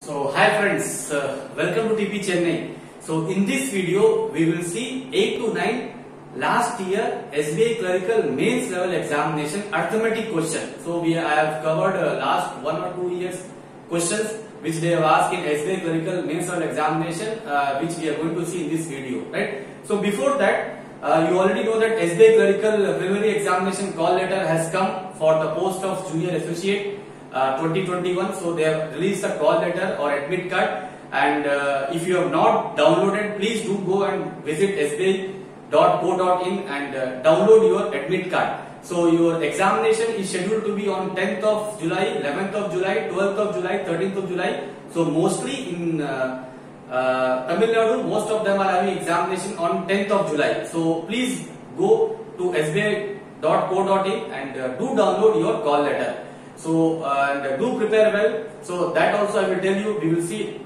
So hi friends, welcome to TP Chennai. So in this video we will see 8 to 9 last year SBI clerical mains level examination arithmetic question. So I have covered last 1 or 2 years questions which they have asked in SBI clerical mains level examination, which we are going to see in this video, right? So before that, you already know that SBI clerical preliminary examination call letter has come for the post of junior associate 2021. So they have released a call letter or admit card, and if you have not downloaded, please do go and visit sbi.co.in and download your admit card. So your examination is scheduled to be on 10th of July, 11th of July, 12th of July, 13th of July. So mostly in Tamil Nadu, most of them are having examination on 10th of July. So please go to sbi.co.in and do download your call letter. So and do prepare well. So that also I will tell you. We will see.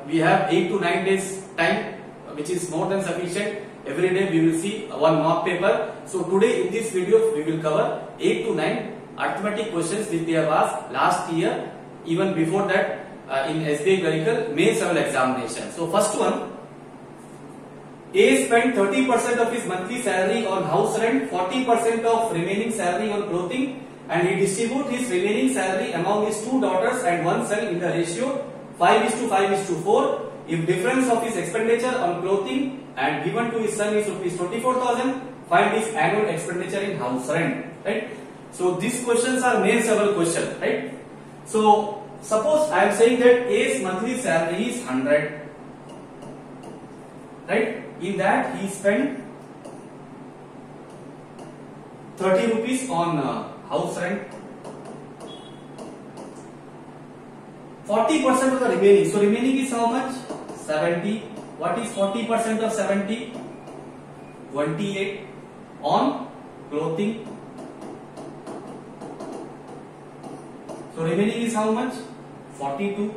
We have 8 to 9 days time, which is more than sufficient. Every day we will see one mock paper. So today in this video we will cover 8 to 9 arithmetic questions which they have asked last year, even before that in SBI clerical mains level examination. So first one. A spent 30% of his monthly salary on house rent, 40% of remaining salary on clothing, and he distribute his remaining salary among his 2 daughters and 1 son in the ratio 5:5:4. If difference of his expenditure on clothing and given to his son is rupees 24,000, find his annual expenditure in house rent. Right? So these questions are mains level question. Right? So suppose I am saying that A's monthly salary is 100. Right? In that he spent 30 rupees on house rent, 40% of the remaining. So remaining is how much? 70. What is 40% of 70? 28 on clothing. So remaining is how much? 42.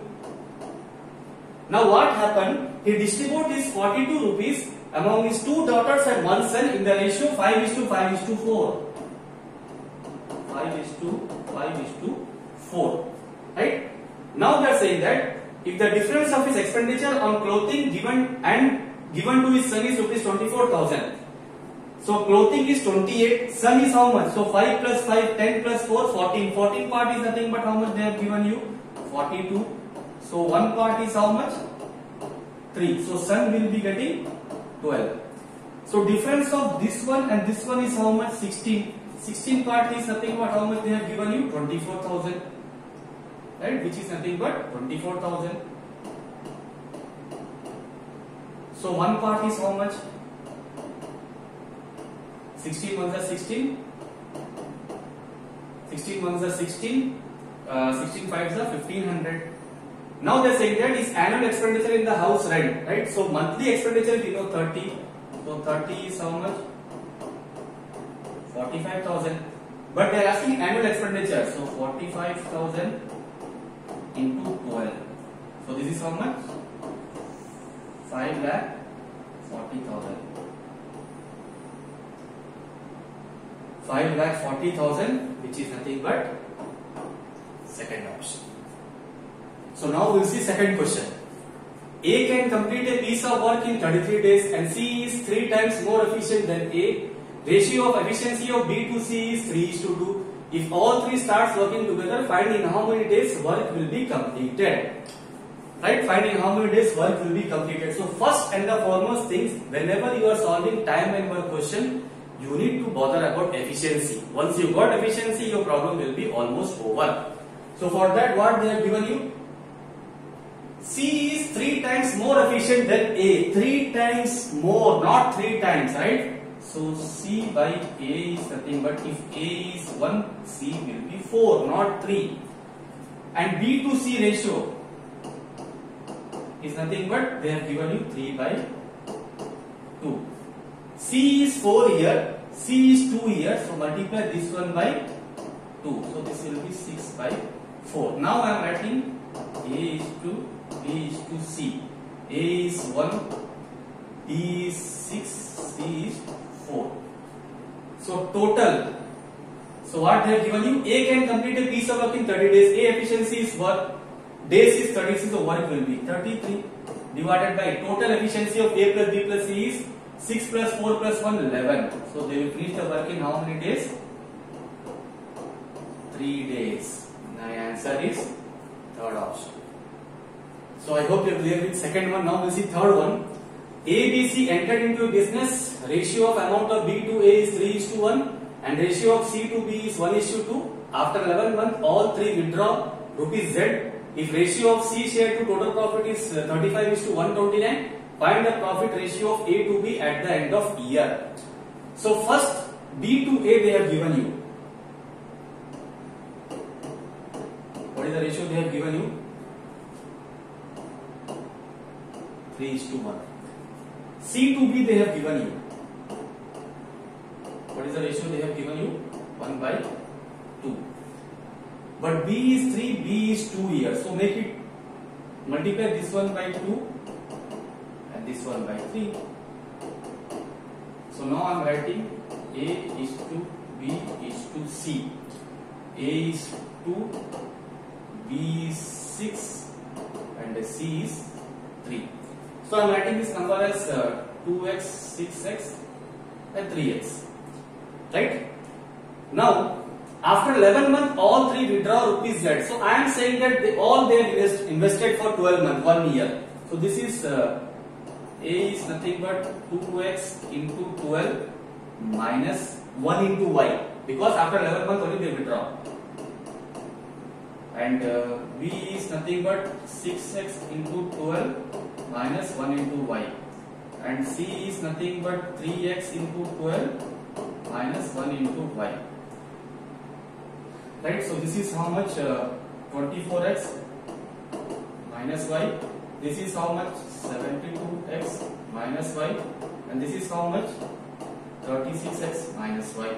Now what happened? He distributed his 42 rupees among his 2 daughters and 1 son in the ratio 5:5:4. 5:5:4. Right? Now they are saying that if the difference of his expenditure on clothing given to his son is rupees 24,000. So clothing is 28, son is how much? So 5 plus 5, 10 plus 4, 14. 14 part is nothing but how much they have given you? 42. So one part is how much? 3. So son will be getting 12. So difference of this one and this one is how much? 16. 16 part is nothing but how much they have given you? 24,000. Right? Which is nothing but 24,000. So one part is how much? 16 ones are 16. 16 ones are 16. 16 fives are 1500. Now they are saying that is annual expenditure in the house rent. Right? So monthly expenditure you know 30. So 30 is how much? 45,000. But they are asking annual expenditure. So 45,000 into 12. So this is how much? 5,40,000. 5,40,000, which is nothing but second option. So now we will see second question. A can complete a piece of work in 33 days and C is 3 times more efficient than A. Ratio of efficiency of B to C is 3:2. If all 3 starts working together, find in how many days work will be completed. Right? Find in how many days work will be completed. So first and the foremost things, whenever you are solving time and work question, you need to bother about efficiency. Once you got efficiency, your problem will be almost over. So for that, what they have given you? C is 3 times more efficient than A. 3 times more, not 3 times, right? So C by A is nothing but if A is 1, C will be 4, not 3. And B to C ratio is nothing but they have given you 3/2. C is 4 here, C is 2 here, so multiply this one by 2. So this will be 6/4. Now I am writing A is to B is to C. A is 1, B is 6, C is 4. So total. So what they have given you? A can complete a piece of work in 30 days. A efficiency is what? days is 36, so work will be 33 divided by total efficiency of A plus B plus C is 6 plus 4 plus 1 11. So they will finish the work in how many days? 3 days. My answer is third option. So I hope you are clear with second one. Now we'll see third one. A, B, C entered into a business. Ratio of amount of B to A is 3:1 and ratio of C to B is 1:2. After 11 months, all three withdraw rupees Z. If ratio of C share to total profit is 35:129, find the profit ratio of A to B at the end of year. So first B to A they have given you. What is the ratio they have given you? 3:1. C to B they have given you. What is the ratio they have given you? 1/2. But B is 3, B is 2 here. So make it, multiply this one by 2 and this one by 3. So now I am writing A is to B is to C. A is 2, B is 6 and C is 3. So I am writing this number as 2x, 6x and 3x. Right? Now after 11 months, all three withdraw rupees Z. So I am saying that they have invested for 12 months, 1 year. So this is A is nothing but 2x into 12 minus 1 into y, because after 11 months only they withdraw. And B is nothing but 6x into 12 minus 1 into y. And C is nothing but 3x into 12 minus 1 into y. Right, so this is how much? 24x minus y. This is how much? 72x minus y. And this is how much? 36x minus y.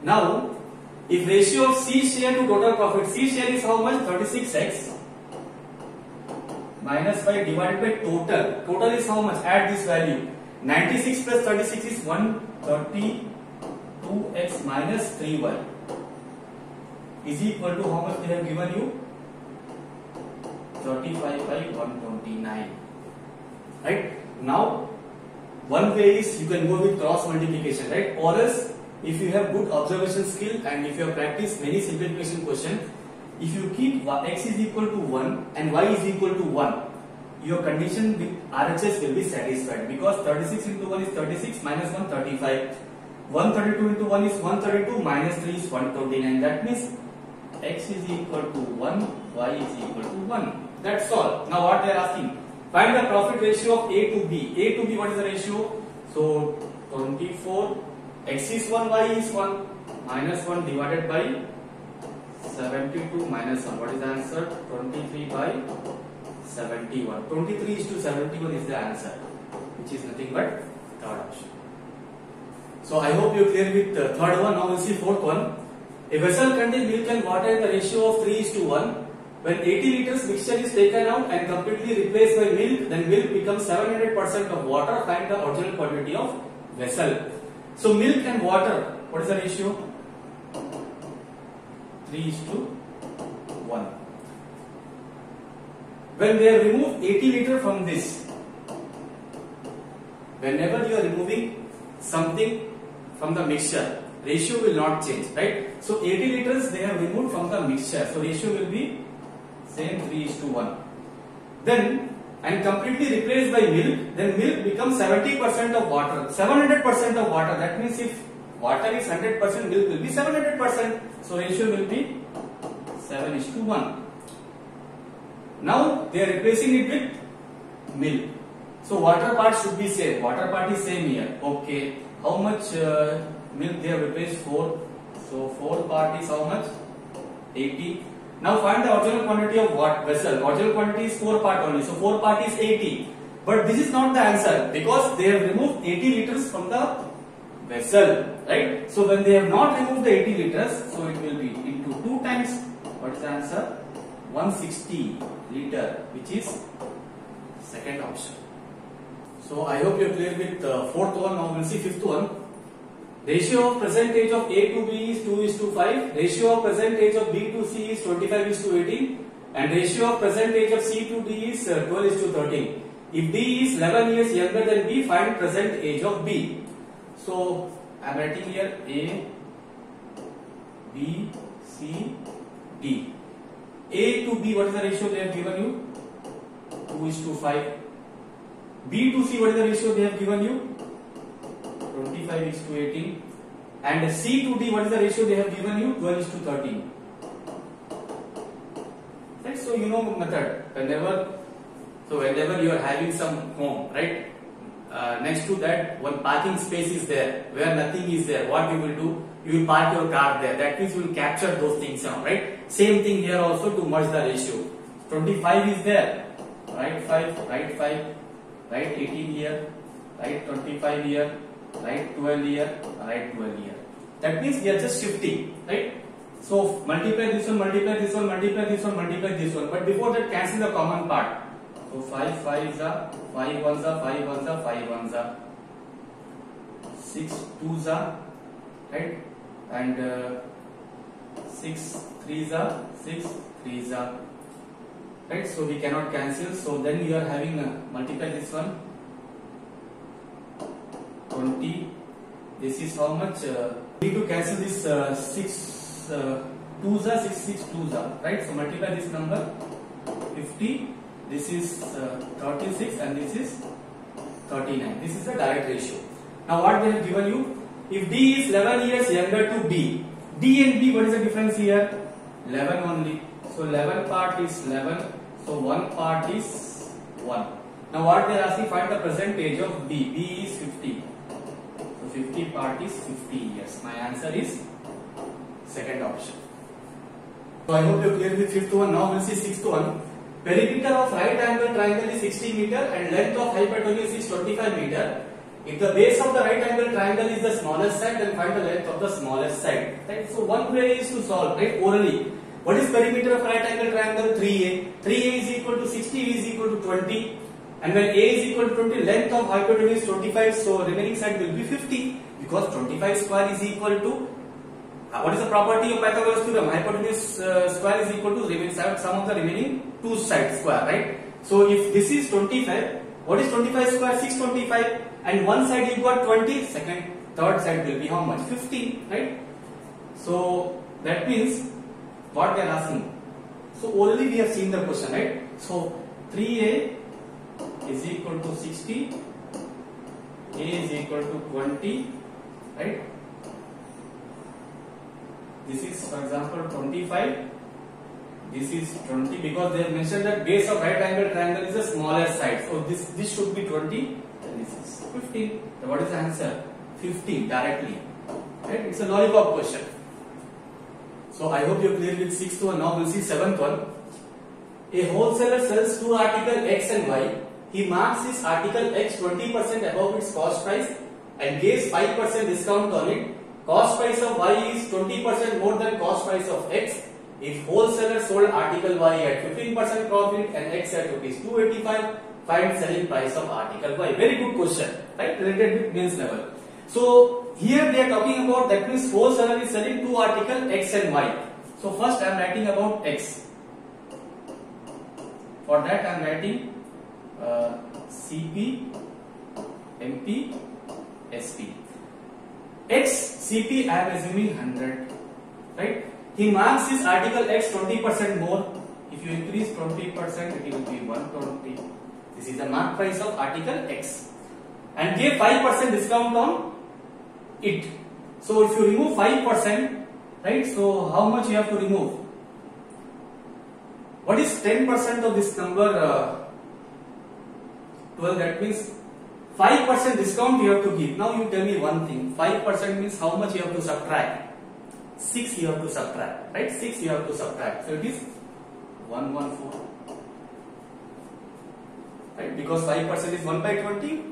Now, if ratio of C share to total profit, C share is how much? 36x minus y divided by total. Total is how much? Add this value. 96 plus 36 is 132x minus 3y. Is equal to how much they have given you? 35 by 129. Right? Now, one way is you can go with cross multiplication, right? Or else, if you have good observation skill and if you have practiced many simplification questions, if you keep x is equal to 1 and y is equal to 1, your condition with RHS will be satisfied, because 36 into 1 is 36 minus 1 35. 132 into 1 is 132 minus 3 is 129. That means x is equal to 1, y is equal to 1. That's all. Now what they are asking? Find the profit ratio of A to B. A to B, what is the ratio? So 24, x is 1, y is 1, minus 1 divided by 72 minus 1. What is the answer? 23 by 71. 23:71 is the answer, which is nothing but third option. So I hope you are clear with the third one. Now we'll see fourth one. A vessel contains milk and water in the ratio of 3:1. When 80 liters mixture is taken out and completely replaced by milk, then milk becomes 700% of water. Find the original quantity of vessel. So milk and water, what is the ratio? 3:1. When they have removed 80 liters from this, whenever you are removing something from the mixture, ratio will not change, right? So 80 liters they have removed from the mixture, so ratio will be same 3:1. Then and completely replaced by milk, then milk becomes 70% of water, 700% of water. That means if water is 100%, milk will be 700%. So ratio will be 7:1. Now they are replacing it with milk. So water part should be same. Water part is same here. Okay. How much milk they have replaced? 4. So 4 part is how much? 80. Now find the original quantity of what vessel? Original quantity is 4 part only. So 4 part is 80. But this is not the answer, because they have removed 80 liters from the vessel, right? So when they have not removed the 80 liters, so it will be into 2 times. What is the answer? 160 liter, which is second option. So I hope you are clear with fourth one. Now we'll see fifth one. Ratio of percentage of A to B is 2:5. Ratio of percentage of B to C is 25:18. and ratio of present age of C to D is 12:13. If D is 11 years younger than B, find present age of B. So I am writing here A, B, C, D. A to B, what is the ratio they have given you? 2:5. B to C, what is the ratio they have given you? 25:18. And C to D, what is the ratio they have given you? 12:13. Right? So you know method. Whenever you are having some home, right? Next to that, one parking space is there where nothing is there. What you will do? You will park your car there. That means you will capture those things now, right? Same thing here also to merge the ratio. 25 is there. Write 5, write 5, write 18 here, write 25 here, write 12 here, write 12 here. That means we are just shifting, right? So multiply this one, multiply this one, multiply this one, multiply this one. But before that, cancel the common part. So 5 5s are 5 1s are 5 1s are 5 1s are 6 2s are, right? And 6 3s are 6 3s are, right? So we cannot cancel. So then you are having multiply this one 20. This is how much? We need to cancel this 6 2s are 6 6 2s are, right? So multiply this number 50. This is 36 and this is 39. This is the direct ratio. Now what they have given you? If D is 11 years younger to B, D and B, what is the difference here? 11 only. So 11 part is 11. So 1 part is 1. Now what they are asking, find the present age of B. B is 50. So 50 part is 50 years. My answer is second option. So I hope you are clear with fifth one. Now we'll see sixth one. Perimeter of right angle triangle is 60 meter and length of hypotenuse is 25 meter. If the base of the right angle triangle is the smallest side, then find the length of the smallest side. Right? So one way is to solve, right? Orally. What is perimeter of right angle triangle? 3a. 3a is equal to 60, is equal to 20. And when a is equal to 20, length of hypotenuse is 25. So remaining side will be 50 because 25 square is equal to what is the property of Pythagoras theorem? Hypotenuse square is equal to sum of the remaining two sides square, right? So if this is 25, what is 25 square? 625, and one side you got 20, third side will be how much? 50, right? So that means what they are asking. So already we have seen the question, right? So 3a is equal to 60, a is equal to 20, right? This is, for example, 25. This is 20 because they have mentioned that base of right angle triangle is the smallest side. So this should be 20 and this is 15. So what is the answer? 15 directly. Right? It's a lollipop question. So I hope you are clear with sixth one. Now we'll see seventh one. A wholesaler sells two articles X and Y. He marks his article X 20% above its cost price and gives 5% discount on it. Cost price of Y is 20% more than cost price of X. If wholesaler sold article Y at 15% profit and X at rupees 285, find selling price of article Y. Very good question, right? Related with mains level. So here they are talking about, that means wholesaler is selling two articles X and Y. So first I am writing about X. For that I am writing CP, MP, SP. X CP I am assuming 100, right? He marks his article X 20% more. If you increase 20%, it will be 120. This is the mark price of article X, and give 5% discount on it. So if you remove 5%, right? So how much you have to remove? What is 10% of this number? 12. That means 5% discount you have to give. Now you tell me one thing. 5% means how much you have to subtract? 6 you have to subtract, right? 6 you have to subtract. So it is 114, right? Because 5% is 1 by 20,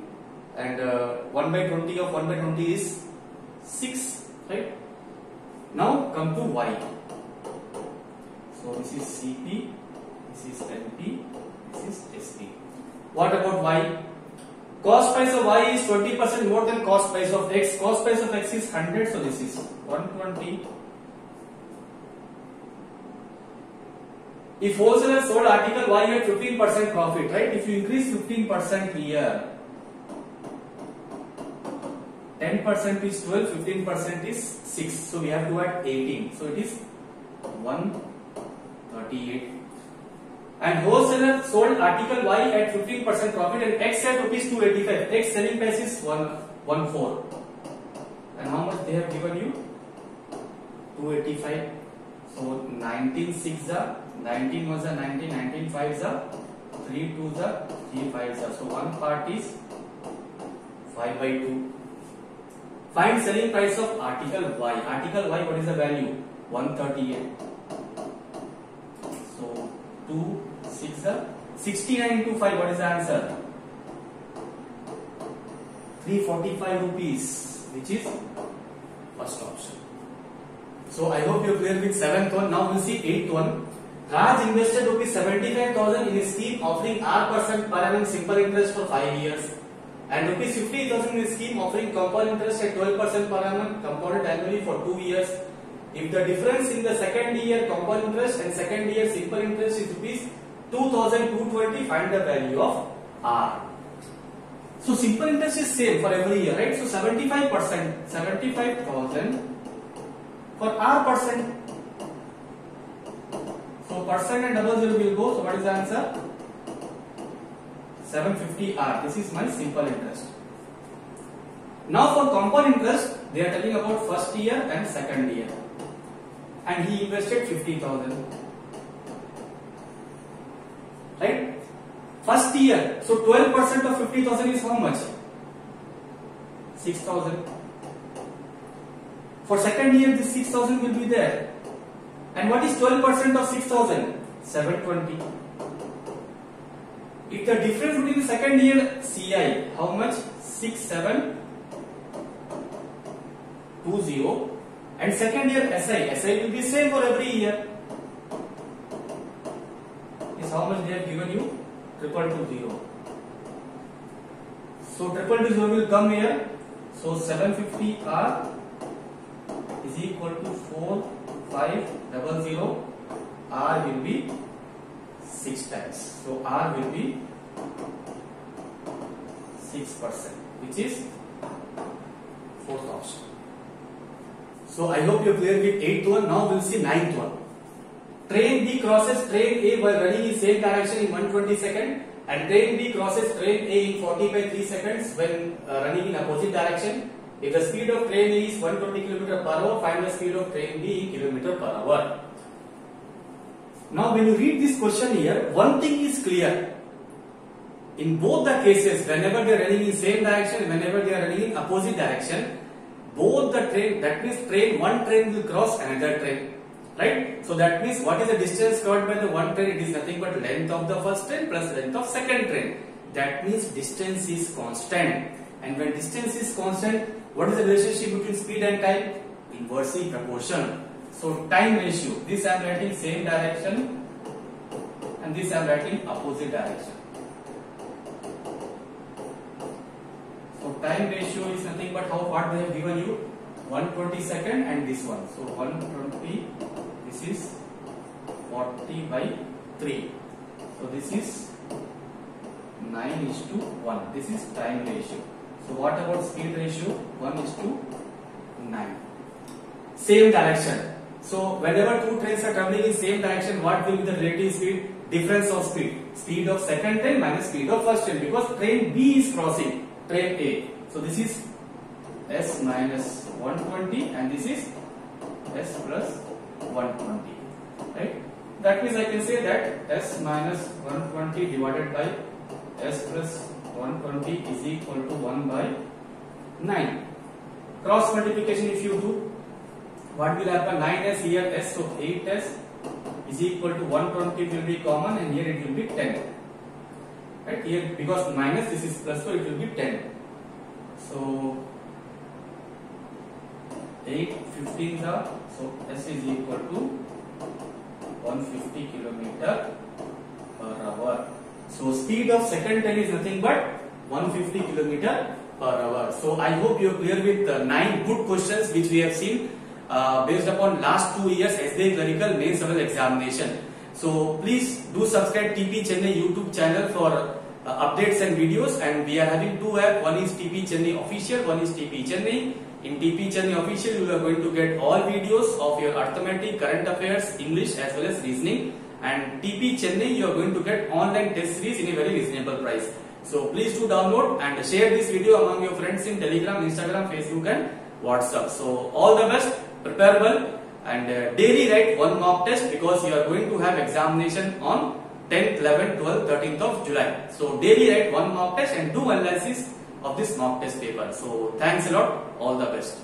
and 1 by 20 of 1 by 20 is 6, right? Now come to Y. So this is CP, this is LP, this is SP. What about Y? Cost price of Y is 20% more than cost price of X. Cost price of X is 100, so this is 120. If wholesaler sold article Y at 15% profit, right? If you increase 15% here, 10% is 12, 15% is 6. So we have to add 18. So it is 138. And wholesaler sold article Y at 15% profit and X at rupees 285. X selling price is 114. And how much they have given you? 285. So 19 6 are 19 was a 19, 19 5 are 3 2 are 3 5 are. So one part is 5 by 2. Find selling price of article Y. Article Y, what is the value? 138. So 2 6 are 69 into 5. What is the answer? 345 rupees, which is first option. So I hope you are clear with 7th one. Now we'll see 8th one. Raj invested rupees 75,000 in a scheme offering R% per annum simple interest for 5 years and rupees 50,000 in a scheme offering compound interest at 12% per annum compounded annually for 2 years. If the difference in the second year compound interest and second year simple interest is rupees 2,220, find the value of R. So simple interest is same for every year, right? So 75%, 75,000 for R%. So percent and double zero will go. So what is the answer? 750 R. This is my simple interest. Now for compound interest, they are telling about first year and second year. And he invested 50,000. Right? First year. So 12% of 50,000 is how much? 6,000. For second year, this 6,000 will be there. And what is 12% of 6,000? 720. If the difference between the second year CI, how much? 6720. And second year SI will be same for every year. Is how much they have given you? 2220. So 2220 will come here. So 750 R is equal to 4500. R will be 6 times. So R will be 6%, which is fourth option. So I hope you are clear with 8th one. Now we'll see 9th one. Train B crosses train A while running in same direction in 120 seconds, and train B crosses train A in 40 by 3 seconds when running in opposite direction. If the speed of train A is 120 km per hour, find the speed of train B in km per hour. Now when you read this question here, one thing is clear. In both the cases, whenever they are running in same direction, whenever they are running in opposite direction, both the train, that means one train will cross another train. Right? So that means what is the distance covered by the one train? It is nothing but length of the first train plus length of second train. That means distance is constant. And when distance is constant, what is the relationship between speed and time? Inversely proportional. So time ratio, this I am writing same direction and this I am writing opposite direction. So time ratio is nothing but what they have given you, 120 second and this one. So 120, this is 40 by 3. So this is 9:1. This is time ratio. So what about speed ratio? 1:9. Same direction. So whenever two trains are traveling in same direction, what will be the relative speed? Difference of speed. Speed of second train minus speed of first train, because train B is crossing train A. So this is S minus 120 and this is S plus 120. Right? That means I can say that S minus 120 divided by S plus 120 is equal to 1 by 9. Cross multiplication if you do, what will happen? 9s here S, so 8s is equal to 120 will be common and here it will be 10. Right? Here because minus, this is plus, so it will be 10. So 8 15s are, so S is equal to 150 km per hour. So speed of second train is nothing but 150 km per hour. So I hope you are clear with 9 good questions which we have seen based upon last 2 years SBI clerical mains level examination. So please do subscribe TP Chennai YouTube channel for updates and videos. And we are having two apps. One is TP Chennai Official, one is TP Chennai. In TP Chennai Official, you are going to get all videos of your arithmetic, current affairs, English as well as reasoning. And TP Chennai, you are going to get online test series in a very reasonable price. So please do download and share this video among your friends in Telegram, Instagram, Facebook and WhatsApp. So all the best, prepare well, and daily write one mock test because you are going to have examination on 10th, 11th, 12th, 13th of July. So daily write one mock test and do analysis of this mock test paper. So thanks a lot, all the best.